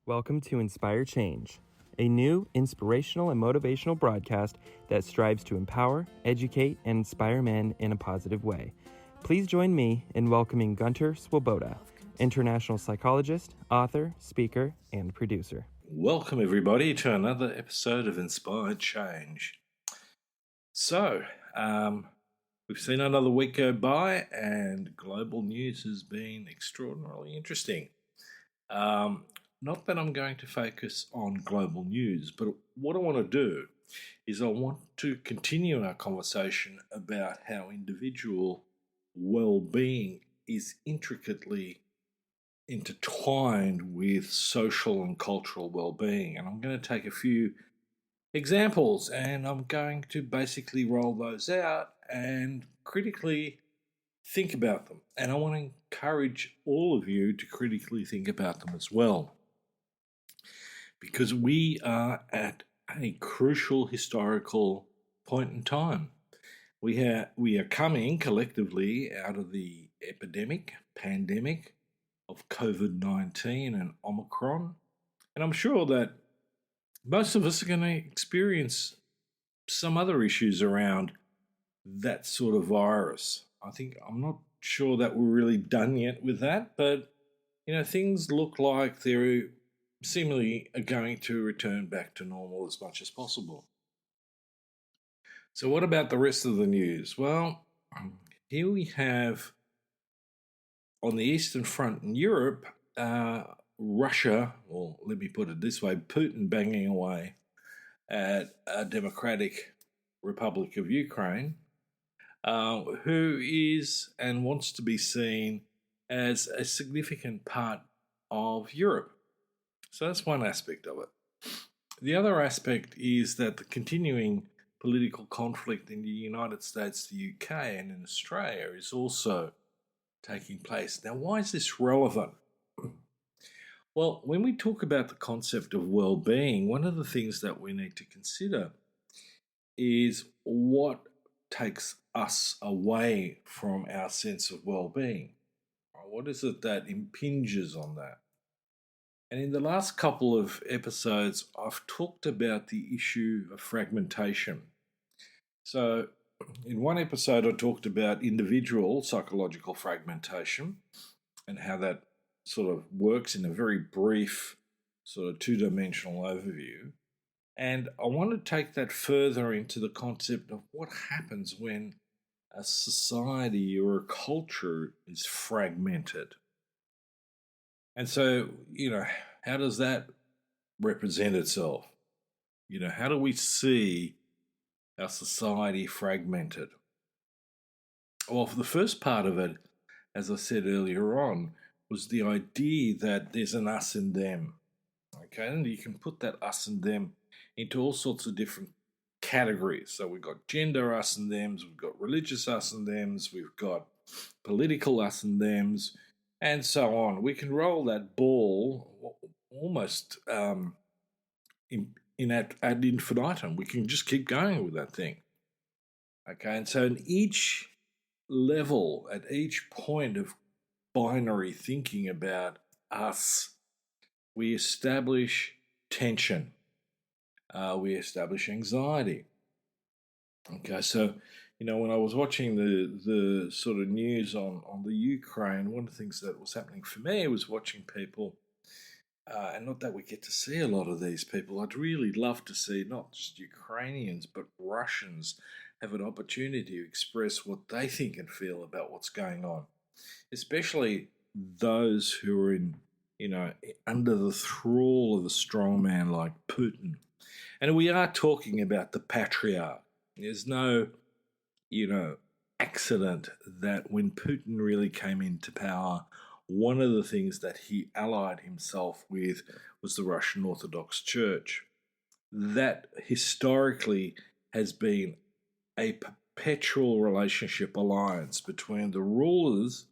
Welcome to Inspire Change, a new inspirational and motivational broadcast that strives to empower, educate, and inspire men in a positive way. Please join me in welcoming Gunter, international psychologist, author, speaker, and producer. Welcome, everybody, to another episode of Inspired Change. So, we've seen another week go by, and global news has been extraordinarily interesting. Not that I'm going to focus on global news, but what I want to do is I want to continue our conversation about how individual well-being is intricately intertwined with social and cultural well-being. And I'm going to take a few examples and I'm going to basically roll those out and critically think about them. And I want to encourage all of you to critically think about them as well, because we are at a crucial historical point in time. We are coming collectively out of the pandemic of COVID-19 and Omicron. And I'm sure that most of us are going to experience some other issues around that sort of virus. I'm not sure that we're really done yet with that, but things look like they're seemingly are going to return back to normal as much as possible. So what about the rest of the news? Well, here we have on the Eastern Front in Europe, Russia, or let me put it this way, Putin banging away at a Democratic Republic of Ukraine, who is and wants to be seen as a significant part of Europe. So that's one aspect of it. The other aspect is that the continuing political conflict in the United States, the UK, and in Australia is also taking place. Now, why is this relevant? Well, when we talk about the concept of well-being, one of the things that we need to consider is what takes us away from our sense of well-being. What is it that impinges on that? And in the last couple of episodes, I've talked about the issue of fragmentation. So, in one episode, I talked about individual psychological fragmentation and how that sort of works in a very brief, sort of two-dimensional overview. And I want to take that further into the concept of what happens when a society or a culture is fragmented. And so, how does that represent itself? How do we see our society fragmented? Well, for the first part of it, as I said earlier on, was the idea that there's an us and them. Okay, and you can put that us and them into all sorts of different categories. So we've got gender us and thems, we've got religious us and thems, we've got political us and thems, and so on. We can roll that ball almost ad infinitum. We can just keep going with that thing. Okay, and so in each level, at each point of binary thinking about us, we establish tension. We establish anxiety. Okay, so when I was watching the sort of news on the Ukraine, one of the things that was happening for me was watching people, and not that we get to see a lot of these people. I'd really love to see not just Ukrainians, but Russians have an opportunity to express what they think and feel about what's going on, especially those who are under the thrall of a strong man like Putin. And we are talking about the patriarch. There's no, accident that when Putin really came into power, one of the things that he allied himself with was the Russian Orthodox Church. That historically has been a perpetual relationship alliance between the rulers,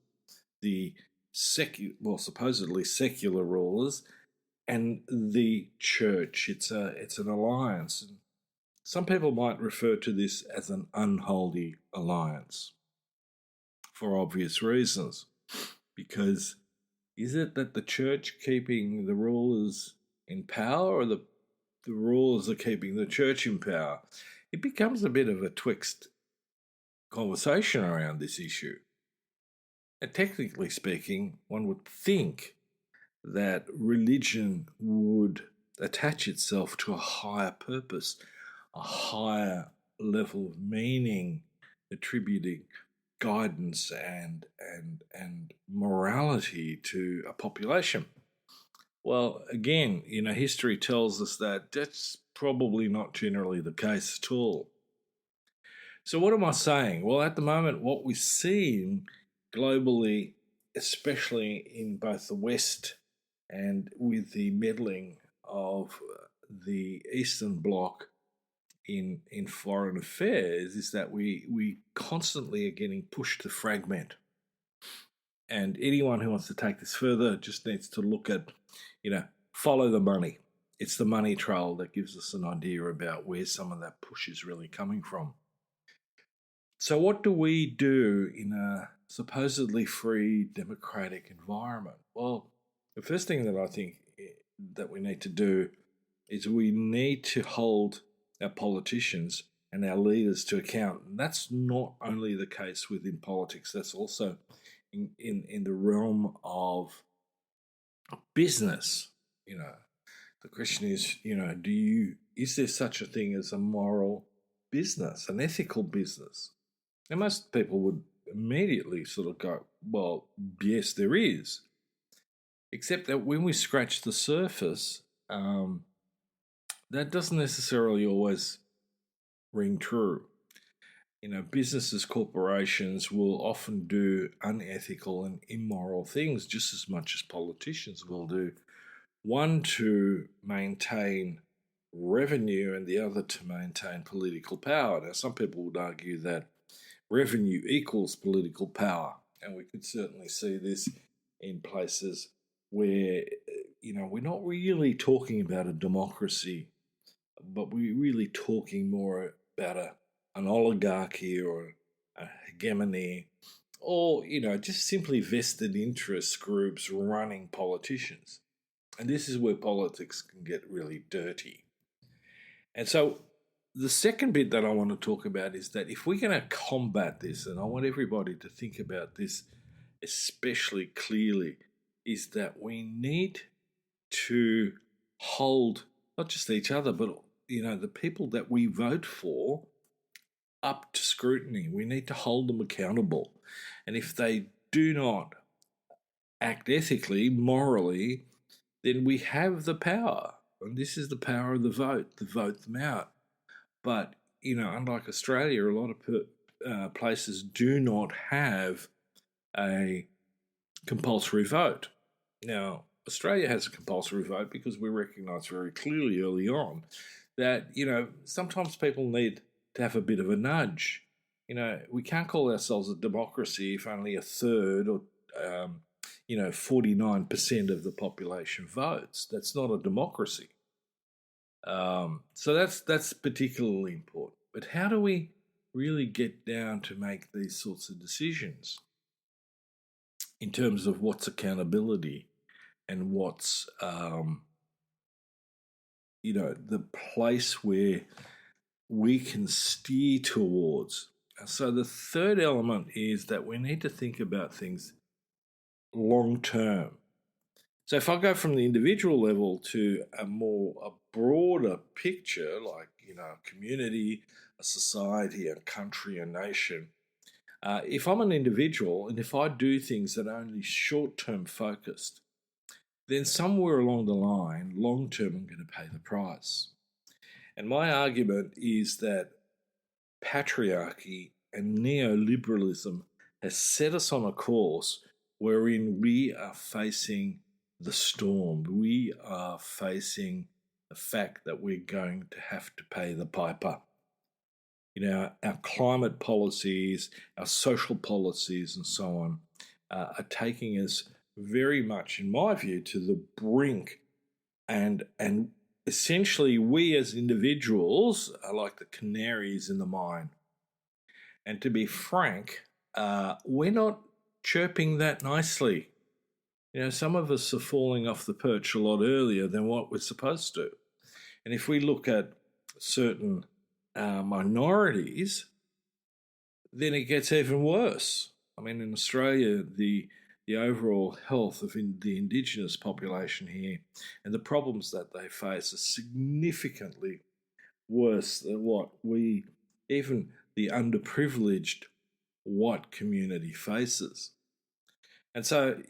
the supposedly secular rulers, and the church. It's an alliance. Some people might refer to this as an unholy alliance for obvious reasons. Because is it that the church keeping the rulers power or the rulers are keeping the church in power? It becomes a bit of a twixt conversation around this issue. And technically speaking, one would think that religion would attach itself to a higher purpose, a higher level of meaning, attributing guidance and morality to a population. Well, again, history tells us that that's probably not generally the case at all. So what am I saying? Well, at the moment, what we're seeing globally, especially in both the West and with the meddling of the Eastern Bloc in foreign affairs, is that we constantly are getting pushed to fragment. And anyone who wants to take this further just needs to look at, follow the money. It's the money trail that gives us an idea about where some of that push is really coming from. So what do we do in a supposedly free democratic environment? Well, the first thing that I think that we need to do is we need to hold our politicians and our leaders to account. And that's not only the case within politics, that's also in the realm of business. The question is, is there such a thing as a moral business, an ethical business? And most people would immediately sort of go, well, yes, there is. Except that when we scratch the surface, that doesn't necessarily always ring true. Businesses, corporations will often do unethical and immoral things just as much as politicians will do. One to maintain revenue and the other to maintain political power. Now, some people would argue that revenue equals political power, and we could certainly see this in places where, we're not really talking about a democracy, but we're really talking more about an oligarchy or a hegemony, or, just simply vested interest groups running politicians. And this is where politics can get really dirty. And so the second bit that I want to talk about is that if we're going to combat this, and I want everybody to think about this especially clearly, is that we need to hold not just each other, but the people that we vote for up to scrutiny. We need to hold them accountable. And if they do not act ethically, morally, then we have the power. And this is the power of the vote, to vote them out. But, unlike Australia, a lot of places do not have a compulsory vote. Now, Australia has a compulsory vote because we recognise very clearly early on that, sometimes people need to have a bit of a nudge. We can't call ourselves a democracy if only a third or, 49% of the population votes. That's not a democracy. So that's particularly important. But how do we really get down to make these sorts of decisions in terms of what's accountability and what's, the place where we can steer towards? So the third element is that we need to think about things long term. So if I go from the individual level to a broader picture, like, a community, a society, a country, a nation, if I'm an individual and if I do things that are only short-term focused, then somewhere along the line, long-term, I'm going to pay the price. And my argument is that patriarchy and neoliberalism has set us on a course wherein we are facing the storm. We are facing the fact that we're going to have to pay the piper. Our climate policies, our social policies, and so on are taking us very much, in my view, to the brink. And essentially, we as individuals are like the canaries in the mine. And to be frank, we're not chirping that nicely. Some of us are falling off the perch a lot earlier than what we're supposed to. And if we look at certain minorities, then it gets even worse. I mean, in Australia, the overall health of the Indigenous population here and the problems that they face are significantly worse than what even the underprivileged white community faces. And so,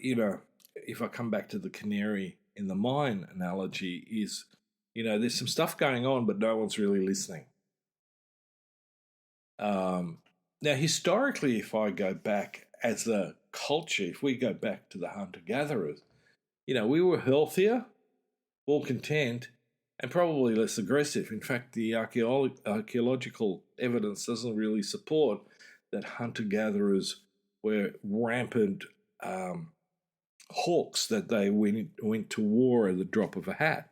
if I come back to the canary in the mine analogy, there's some stuff going on, but no one's really listening. Now, historically, if I go back as a culture, if we go back to the hunter-gatherers, we were healthier, more content, and probably less aggressive. In fact, the archaeological evidence doesn't really support that hunter-gatherers were rampant hawks, that they went to war at the drop of a hat.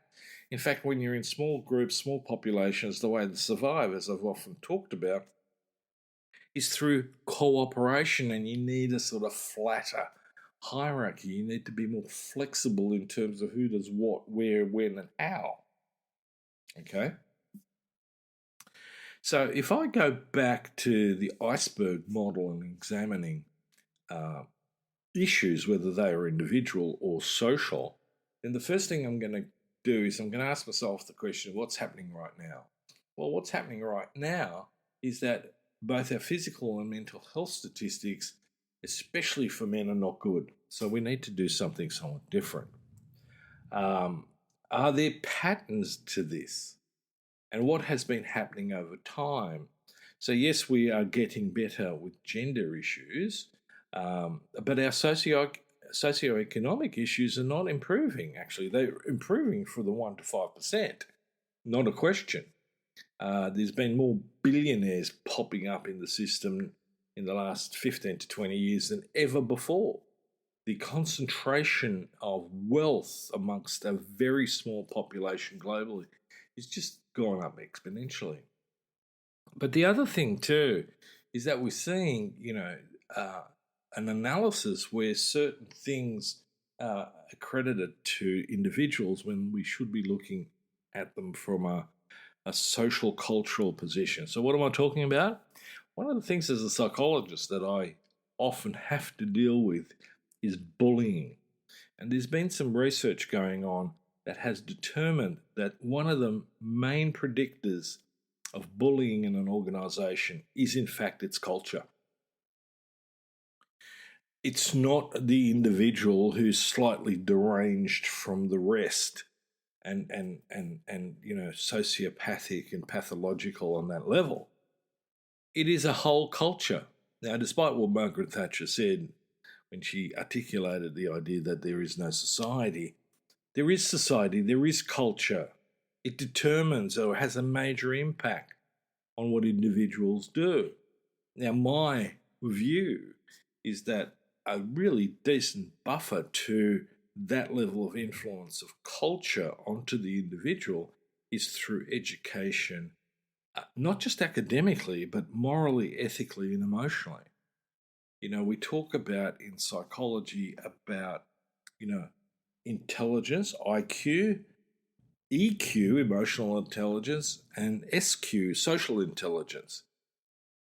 In fact, when you're in small groups, small populations, the way to survive, as I've often talked about, is through cooperation, and you need a sort of flatter hierarchy. You need to be more flexible in terms of who does what, where, when, and how. Okay? So if I go back to the iceberg model and examining issues, whether they are individual or social, then the first thing I'm going to do is I'm going to ask myself the question, what's happening right now? Well, what's happening right now is that both our physical and mental health statistics, especially for men, are not good. So we need to do something somewhat different. Are there patterns to this? And what has been happening over time? So yes, we are getting better with gender issues, but our socioeconomic issues are not improving. Actually, they're improving for the 1 to 5%, not a question. There's been more billionaires popping up in the system in the last 15 to 20 years than ever before. The concentration of wealth amongst a very small population globally is just gone up exponentially. But the other thing too is that we're seeing, an analysis where certain things are accredited to individuals when we should be looking at them from a social cultural position. So what am I talking about? One of the things as a psychologist that I often have to deal with is bullying. And there's been some research going on that has determined that one of the main predictors of bullying in an organization is in fact its culture. It's not the individual who's slightly deranged from the rest and sociopathic and pathological on that level. It is a whole culture. Now, despite what Margaret Thatcher said when she articulated the idea that there is no society, there is society, there is culture. It determines or has a major impact on what individuals do. Now, my view is that a really decent buffer to that level of influence of culture onto the individual is through education, not just academically, but morally, ethically, and emotionally. We talk about in psychology about, intelligence, IQ, EQ, emotional intelligence, and SQ, social intelligence.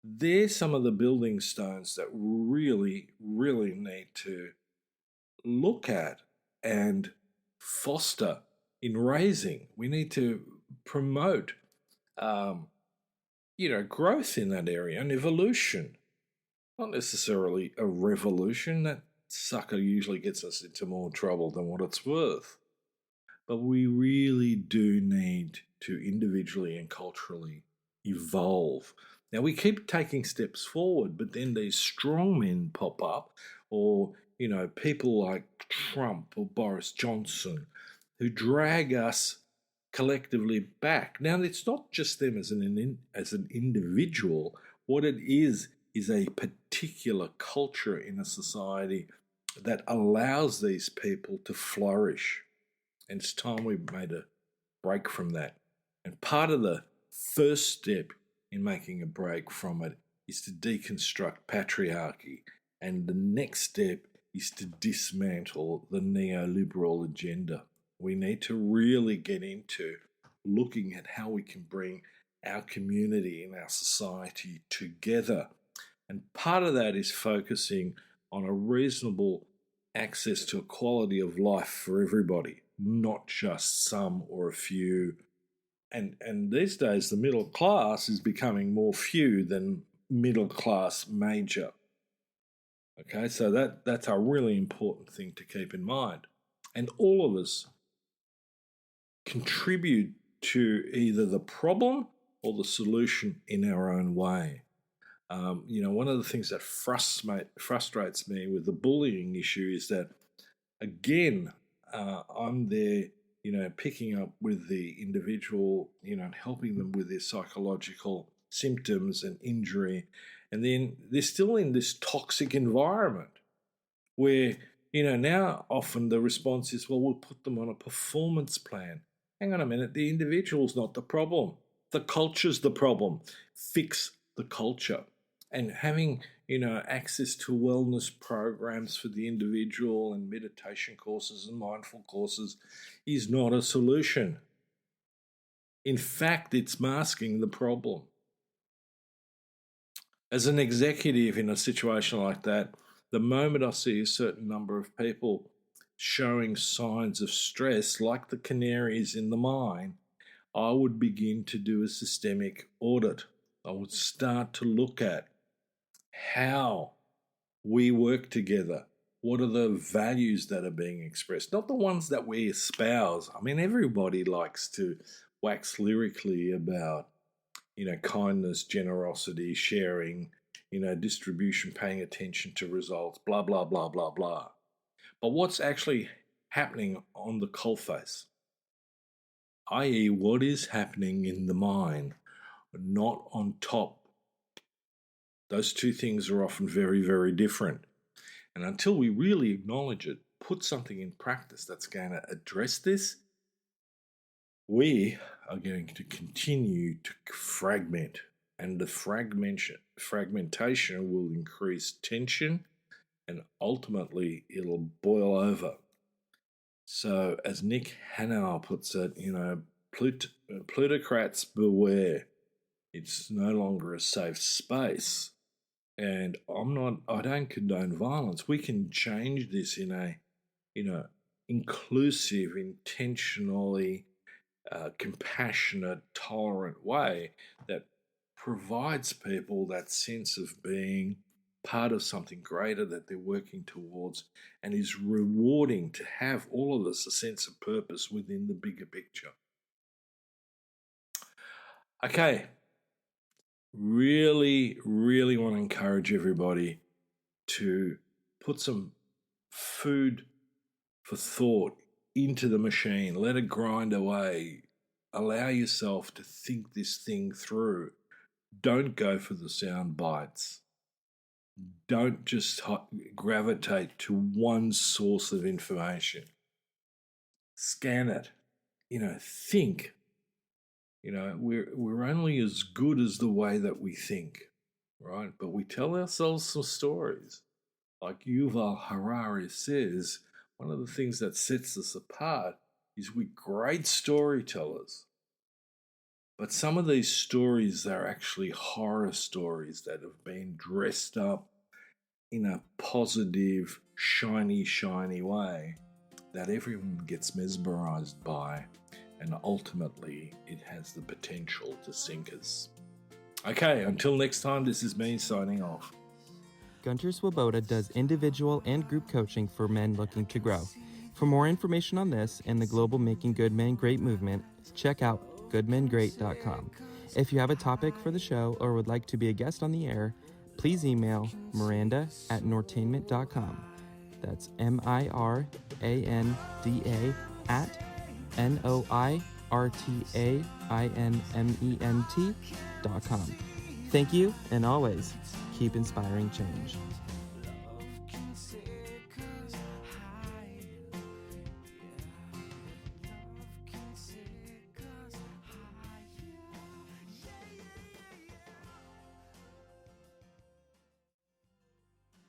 They're some of the building stones that really, really need to look at and foster in raising. We need to promote, growth in that area and evolution. Not necessarily a revolution. That sucker usually gets us into more trouble than what it's worth. But we really do need to individually and culturally evolve. Now, we keep taking steps forward, but then these strong men pop up, or, people like Trump or Boris Johnson, who drag us collectively back. Now, it's not just them as an individual. What it is a particular culture in a society that allows these people to flourish. And it's time we made a break from that. And part of the first step in making a break from it is to deconstruct patriarchy. And the next step is to dismantle the neoliberal agenda. We need to really get into looking at how we can bring our community and our society together. And part of that is focusing on a reasonable access to a quality of life for everybody, not just some or a few. And these days, the middle class is becoming more few than middle class major. Okay, so that's a really important thing to keep in mind. And all of us contribute to either the problem or the solution in our own way. One of the things that frustrates me with the bullying issue is that, again, I'm there, picking up with the individual, and helping them with their psychological symptoms and injury. And then they're still in this toxic environment where, now often the response is, well, we'll put them on a performance plan. Hang on a minute, the individual's not the problem. The culture's the problem. Fix the culture. And having, access to wellness programs for the individual and meditation courses and mindful courses is not a solution. In fact, it's masking the problem. As an executive in a situation like that, the moment I see a certain number of people showing signs of stress, like the canaries in the mine, I would begin to do a systemic audit. I would start to look at how we work together. What are the values that are being expressed? Not the ones that we espouse. I mean, everybody likes to wax lyrically about, kindness, generosity, sharing, distribution, paying attention to results, blah, blah, blah, blah, blah. But what's actually happening on the coalface? i.e., what is happening in the mine, not on top. Those two things are often very, very different. And until we really acknowledge it, put something in practice that's going to address this, we are going to continue to fragment. And the fragmentation will increase tension, and ultimately it'll boil over. So, as Nick Hanauer puts it, plutocrats beware. It's no longer a safe space. And I don't condone violence. We can change this in a, inclusive, intentionally compassionate, tolerant way that provides people that sense of being part of something greater that they're working towards, and is rewarding to have all of us a sense of purpose within the bigger picture. Okay. Really, really want to encourage everybody to put some food for thought into the machine. Let it grind away. Allow yourself to think this thing through. Don't go for the sound bites. Don't just gravitate to one source of information. Scan it. Think. We're only as good as the way that we think, right? But we tell ourselves some stories. Like Yuval Harari says, one of the things that sets us apart is we're great storytellers. But some of these stories are actually horror stories that have been dressed up in a positive, shiny, shiny way that everyone gets mesmerized by. And ultimately, it has the potential to sink us. Okay, until next time, this is me signing off. Gunter Swoboda does individual and group coaching for men looking to grow. For more information on this and the global Making Good Men Great movement, check out goodmengreat.com. If you have a topic for the show or would like to be a guest on the air, please email miranda@nortainment.com. That's miranda@NOIRTAINMENT.com. Thank you, and always keep inspiring change.